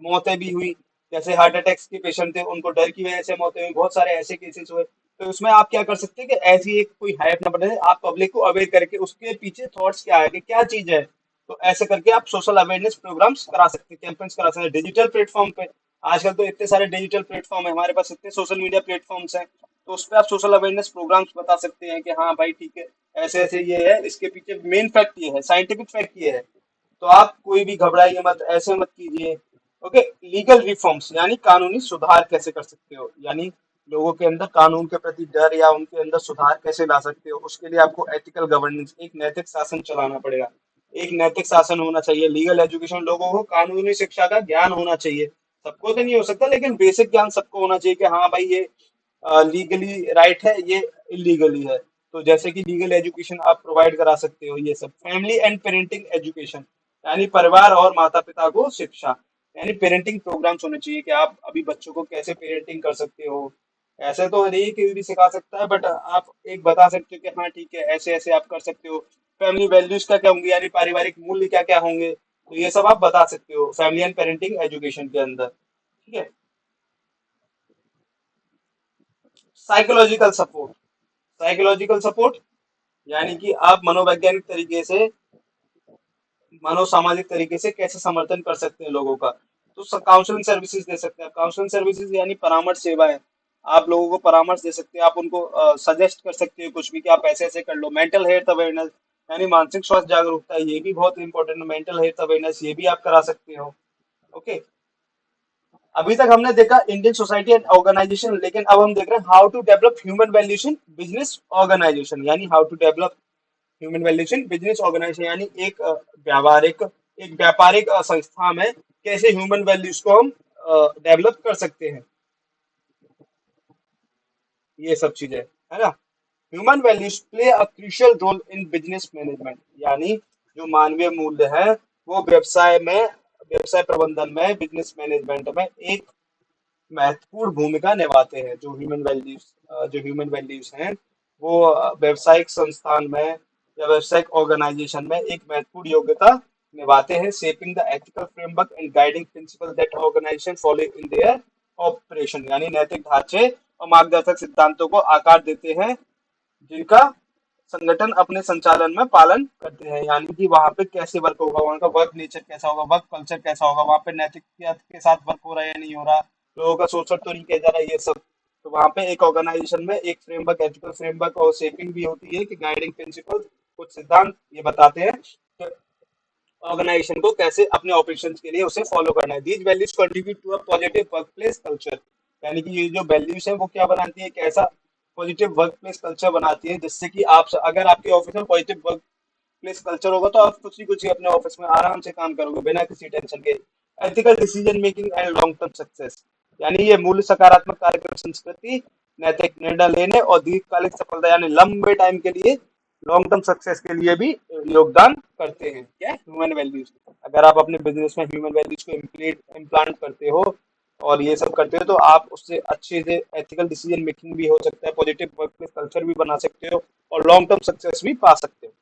मौतें भी हुई। जैसे हार्ट अटैक्स के पेशेंट थे, उनको डर की वजह से मौतें हुई, बहुत सारे ऐसे केसेस हुए। तो उसमें आप क्या कर सकते हैं कि ऐसी एक कोई हाइप ना बने, आप पब्लिक को अवेयर करके उसके पीछे थॉट्स क्या है, कि क्या चीज है, तो ऐसे करके आप सोशल अवेयरनेस प्रोग्राम्स करा सकते हैं, कैंपेन्स करा सकते हैं डिजिटल प्लेटफॉर्म पे। आजकल तो इतने सारे डिजिटल प्लेटफॉर्म है हमारे पास, इतने सोशल मीडिया प्लेटफॉर्म्स हैं, तो उस पर आप सोशल अवेयरनेस प्रोग्राम्स बता सकते हैं कि हाँ भाई ठीक है, ऐसे ऐसे ये है, इसके पीछे मेन फैक्ट ये है, साइंटिफिक फैक्ट ये है। तो आप कोई भी घबराइए मत, ऐसे मत कीजिए। ओके। लीगल रिफॉर्म्स यानी कानूनी सुधार कैसे कर सकते हो, यानी लोगों के अंदर कानून के प्रति डर या उनके अंदर सुधार कैसे ला सकते हो, उसके लिए आपको एथिकल गवर्नेंस, एक नैतिक शासन चलाना पड़ेगा। एक नैतिक शासन होना चाहिए, लीगल एजुकेशन, लोगों को कानूनी शिक्षा का ज्ञान होना चाहिए। सबको तो नहीं हो सकता, लेकिन बेसिक ज्ञान सबको होना चाहिए कि हाँ भाई ये लीगली राइट है, ये इलीगली है। तो जैसे कि लीगल एजुकेशन आप प्रोवाइड करा सकते हो, ये सब। फैमिली एंड पेरेंटिंग एजुकेशन यानी परिवार और माता पिता को शिक्षा, यानी पेरेंटिंग प्रोग्राम्स होने चाहिए कि आप अभी बच्चों को कैसे पेरेंटिंग कर सकते हो। ऐसे तो नहीं कि भी सिखा सकता है, बट आप एक बता सकते हो कि हाँ ठीक है, ऐसे ऐसे आप कर सकते हो। फैमिली वैल्यूज क्या क्या होंगे, यानी पारिवारिक मूल्य क्या क्या होंगे, तो ये सब आप बता सकते हो फैमिली एंड पेरेंटिंग एजुकेशन के अंदर। ठीक है। साइकोलॉजिकल सपोर्ट, साइकोलॉजिकल सपोर्ट यानी कि आप मनोवैज्ञानिक तरीके से, मनोसामाजिक तरीके से कैसे समर्थन कर सकते हैं लोगों का। तो काउंसलिंग सर्विसेज दे सकते हैं आप, काउंसलिंग सर्विसेज यानी परामर्श सेवाएं। आप लोगों को परामर्श दे सकते हैं, आप उनको सजेस्ट कर सकते हो कुछ भी, कि आप ऐसे ऐसे कर लो। मेंटल हेल्थ अवेयरनेस यानी मानसिक स्वास्थ्य जागरूकता, ये भी बहुत इंपॉर्टेंट है, मेंटल हेल्थ अवेयरनेस ये भी आप करा सकते हो। ओके। अभी तक हमने देखा इंडियन सोसाइटी एंड ऑर्गेनाइजेशन, लेकिन अब हम देख रहे हैं how to develop human values in business organisation, यानी how to develop human values in business organisation, यानी एक व्यावहारिक, एक व्यापारिक संस्था में कैसे ह्यूमन वैल्यूज को हम डेवलप कर सकते हैं, ये सब चीजें है ना। Human values play a crucial role in business management, यानी जो मानवीय मूल्य है वो व्यवसाय प्रबंधन में, बिजनेस मैनेजमेंट में एक महत्वपूर्ण भूमिका निभाते हैं। जो ह्यूमन वैल्यूज हैं वो व्यावसायिक संस्थान में या व्यावसायिक ऑर्गेनाइजेशन में एक महत्वपूर्ण योग्यता निभाते हैं, shaping the ethical framework and guiding principle that organisation follow in their operation, यानी नैतिक ढांचे और मार्गदर्शक सिद्धांतों को आकार देते हैं जिनका संगठन अपने संचालन में पालन करते हैं। यानी कि वहां पे कैसे वर्क होगा, वहां का वर्क नेचर कैसा होगा, वर्क कल्चर कैसा होगा, वहां पे नैतिकता के साथ वर्क हो रहा है या नहीं हो रहा, लोगों का शोषण तो नहीं किया जा रहा है, ये सब। तो वहां पे एक ऑर्गेनाइजेशन में एक फ्रेमवर्क, एथिकल फ्रेमवर्क और शेपिंग भी होती है कि गाइडिंग प्रिंसिपल, कुछ सिद्धांत ये बताते हैं कि ऑर्गेनाइजेशन को कैसे अपने ऑपरेशंस के लिए उसे फॉलो करना है। These values contribute to a positive workplace culture, यानी कि ये जो वैल्यूज है वो क्या बनाती है, एक ऐसा पॉजिटिव वर्क प्लेस कल्चर बनाती है जिससे कि आप, अगर आपके ऑफिस में पॉजिटिव वर्क प्लेस कल्चर होगा तो आप कुछ ही अपने ऑफिस में आराम से काम करोगे बिना किसी टेंशन के। Ethical decision making and long term success, यानी ये मूल्य सकारात्मक कार्यक्रम संस्कृति, नैतिक निर्णय लेने और दीर्घकालिक सफलता यानी लंबे टाइम के लिए, लॉन्ग टर्म सक्सेस के लिए भी योगदान करते हैं। क्या ह्यूमन वैल्यूज, अगर आप अपने बिजनेस में ह्यूमन वैल्यूज को इम्प्लांट करते हो और ये सब करते हो तो आप उससे अच्छे से एथिकल डिसीजन मेकिंग भी हो सकता है, पॉजिटिव वर्क प्लेस कल्चर भी बना सकते हो और लॉन्ग टर्म सक्सेस भी पा सकते हो।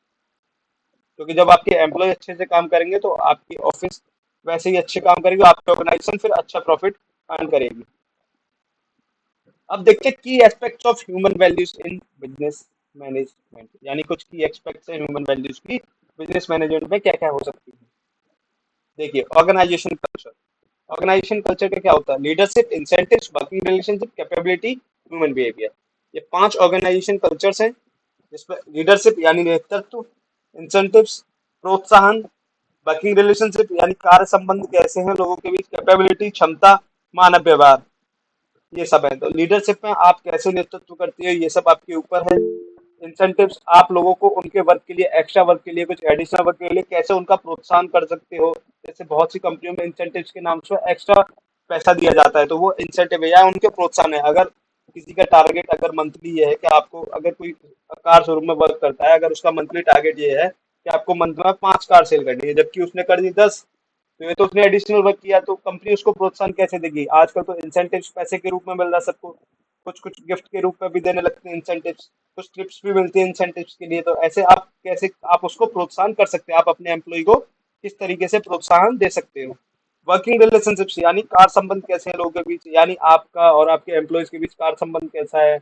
क्योंकि जब आपके एम्प्लॉय अच्छे से काम करेंगे तो आपकी ऑफिस वैसे ही अच्छे काम करेगी, आपकी ऑर्गेनाइजेशन फिर अच्छा प्रॉफिट अर्न करेगी। अब देखते हैं की aspects of human values in business management, यानी कुछ की एस्पेक्ट्स हैं ह्यूमन वैल्यूज की बिजनेस मैनेजमेंट में क्या क्या हो सकती है। देखिए, ऑर्गेनाइजेशन कल्चर। ऑर्गेनाइजेशन कल्चर का क्या होता है, leadership, incentives, working relationship, capability, human behaviour. ये 5 ऑर्गेनाइजेशन कल्चर्स हैं जिसमें लीडरशिप यानी नेतृत्व, इंसेंटिव्स प्रोत्साहन, वर्किंग रिलेशनशिप यानी कार्य संबंध कैसे हैं लोगों के बीच, कैपेबिलिटी क्षमता, मानव व्यवहार, ये सब है। तो लीडरशिप में आप कैसे नेतृत्व करती है ये सब आपके ऊपर है। इंसेंटिव्स, आप लोगों को उनके वर्क के लिए, एक्स्ट्रा वर्क के लिए, कुछ एडिशनल वर्क के लिए कैसे उनका प्रोत्साहन कर सकते हो। जैसे बहुत सी कंपनियों में इंसेंटिव्स के नाम से एक्स्ट्रा पैसा दिया जाता है, तो वो इंसेंटिव है या उनके प्रोत्साहन है। अगर किसी का टारगेट अगर मंथली ये है कि आपको, अगर कोई कार शोरूम में वर्क करता है, अगर उसका मंथली टारगेट ये है कि आपको मंथ में 5 कार सेल करनी है, जबकि उसने कर दी 10, तो ये तो उसने एडिशनल वर्क किया, तो कंपनी उसको प्रोत्साहन कैसे देगी। आजकल तो इंसेंटिव्स पैसे के रूप में मिल रहा है सबको, कुछ कुछ गिफ्ट के रूप में भी देने लगते हैं इंसेंटिव्स, कुछ ट्रिप्स भी मिलती हैं इंसेंटिव्स के लिए। तो ऐसे आप कैसे आप उसको प्रोत्साहन कर सकते हैं, आप अपने एम्प्लॉय को किस तरीके से प्रोत्साहन दे सकते हो। वर्किंग रिलेशनशिप्स यानी कार संबंध कैसे हैं लोगों के बीच, यानी आपका और आपके एम्प्लॉयज के बीच कार संबंध कैसा है,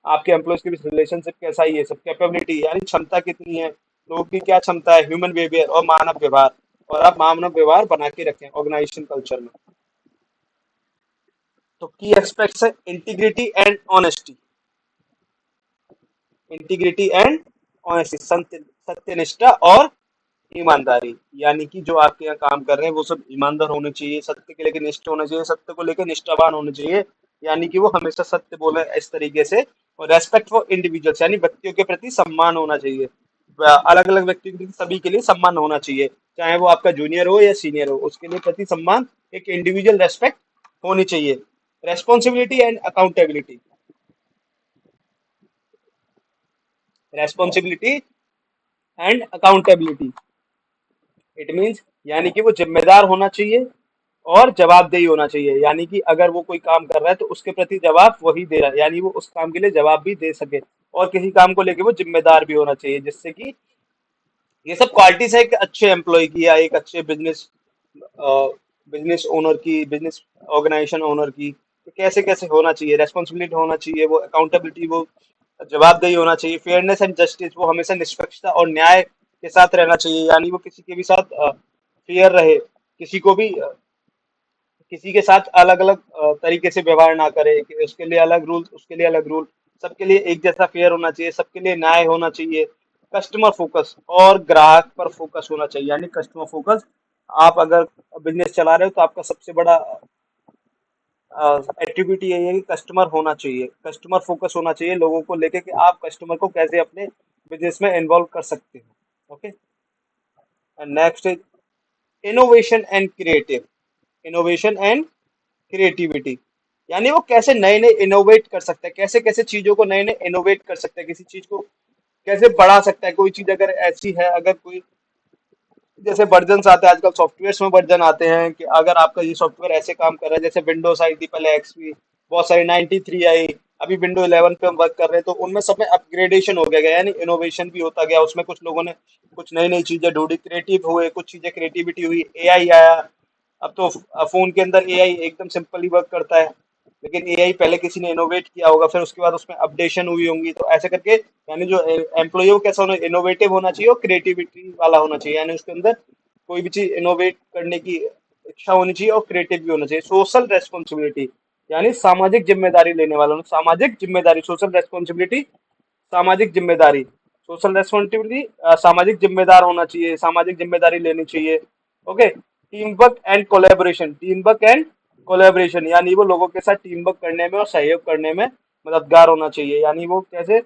आपके एम्प्लॉयज के बीच रिलेशनशिप कैसा है, ये सब। कैपेबिलिटी यानी क्षमता कितनी है, लोगों की क्या क्षमता है, ह्यूमन बिहेवियर और मानव व्यवहार, और आप मानव व्यवहार बना के रखें ऑर्गेनाइजेशन कल्चर में। तो की एस्पेक्ट्स है integrity and honesty, integrity and honesty, सत्यनिष्ठा और ईमानदारी, यानी कि जो आपके यहाँ काम कर रहे हैं वो सब ईमानदार होने चाहिए, सत्य के लेके निष्ठ होना चाहिए, सत्य को लेकर निष्ठावान होने चाहिए, यानी कि वो हमेशा सत्य बोले इस तरीके से। और रेस्पेक्ट फॉर इंडिविजुअल्स यानी व्यक्तियों के प्रति सम्मान होना चाहिए, अलग अलग व्यक्तियों के प्रति सभी के लिए सम्मान होना चाहिए, चाहे वो आपका जूनियर हो या सीनियर हो, उसके लिए प्रति सम्मान, एक इंडिविजुअल रेस्पेक्ट होनी चाहिए। Responsibility and accountability, responsibility and accountability, it means यानी कि वो जिम्मेदार होना चाहिए और जवाबदेही होना चाहिए, यानी कि अगर वो कोई काम कर रहा है तो उसके प्रति जवाब वही दे रहा है, यानी वो उस काम के लिए जवाब भी दे सके, और किसी काम को लेके वो जिम्मेदार भी होना चाहिए, जिससे कि ये सब क्वालिटीज है एक अच्छे एम्प्लॉय की या एक अच्छे बिजनेस ओनर की, बिजनेस ऑर्गेनाइजेशन ओनर की। तो कैसे कैसे होना चाहिए, रेस्पॉन्सिबिलिटी होना चाहिए, वो अकाउंटेबिलिटी, वो जवाबदेही होना चाहिए, फेयरनेस एंड जस्टिस, वो हमेशा निष्पक्षता और न्याय के साथ रहना चाहिए, यानी वो किसी के भी साथ फेयर रहे, किसी को भी किसी के साथ अलग अलग तरीके से व्यवहार ना करे, कि उसके लिए अलग रूल, उसके लिए अलग रूल, सबके लिए एक जैसा फेयर होना चाहिए, सबके लिए न्याय होना चाहिए। कस्टमर फोकस और ग्राहक पर फोकस होना चाहिए, यानी कस्टमर फोकस, आप अगर बिजनेस चला रहे हो तो आपका सबसे बड़ा एक्टिविटी यही है कि कस्टमर होना चाहिए, कस्टमर फोकस होना चाहिए लोगों को लेके, कि आप कस्टमर को कैसे अपने बिजनेस में इन्वॉल्व कर सकते हो। Okay, and next is innovation and creative, innovation and creativity, यानी वो कैसे नए नए इनोवेट कर सकता है, कैसे कैसे चीजों को नए नए इनोवेट कर सकता है, किसी चीज को कैसे बढ़ा सकता है। कोई चीज अगर ऐसी है, अगर कोई जैसे वर्जन आते हैं आजकल, सॉफ्टवेयर में वर्जन आते हैं कि अगर आपका ये सॉफ्टवेयर ऐसे काम कर रहा है, जैसे विंडोज आई थी पहले, एक्सपी, बहुत सारी 93 आई, अभी विंडो 11 पे हम वर्क कर रहे हैं, तो उनमें सब में अपग्रेडेशन हो गया, यानी इनोवेशन भी होता गया उसमें। कुछ लोगों ने कुछ नई नई चीजें ढूंढी, क्रिएटिव हुए, कुछ चीजें क्रिएटिविटी हुई, एआई आया। अब तो फोन के अंदर एआई एकदम सिंपली वर्क करता है, लेकिन एआई पहले किसी ने इनोवेट किया होगा, फिर उसके बाद उसमें अपडेशन हुई होंगी, तो ऐसे करके यानी जो एम्प्लॉय को कैसा होना, इनोवेटिव होना चाहिए और क्रिएटिविटी वाला होना चाहिए, यानी उसके अंदर कोई भी चीज इनोवेट करने की इच्छा होनी चाहिए और क्रिएटिव भी होना चाहिए। सोशल रेस्पॉन्सिबिलिटी यानी सामाजिक जिम्मेदारी लेने वाला, सामाजिक जिम्मेदारी, सोशल रेस्पॉन्सिबिलिटी, सामाजिक जिम्मेदारी, सोशल रेस्पॉन्सिबिलिटी, सामाजिक जिम्मेदार होना चाहिए, सामाजिक जिम्मेदारी लेनी चाहिए। Okay, team work and collaboration, team work and collaboration यानी वो लोगों के साथ टीम वर्क करने में और सहयोग करने में मददगार होना चाहिए, यानी वो कैसे,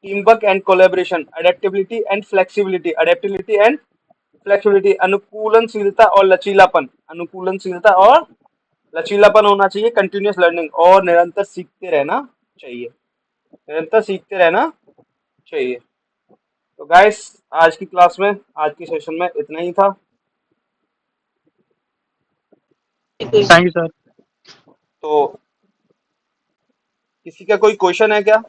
teamwork and collaboration, adaptability and flexibility, अनुकूलनशीलता और लचीलापन, अनुकूलनशीलता और लचीलापन होना चाहिए, कंटिन्यूअस लर्निंग और निरंतर सीखते रहना चाहिए, निरंतर सीखते रहना चाहिए। तो गाइस, आज की क्लास में, आज की सेशन में इतना ही था। Thank you sir. तो किसी का कोई क्वेश्चन है क्या?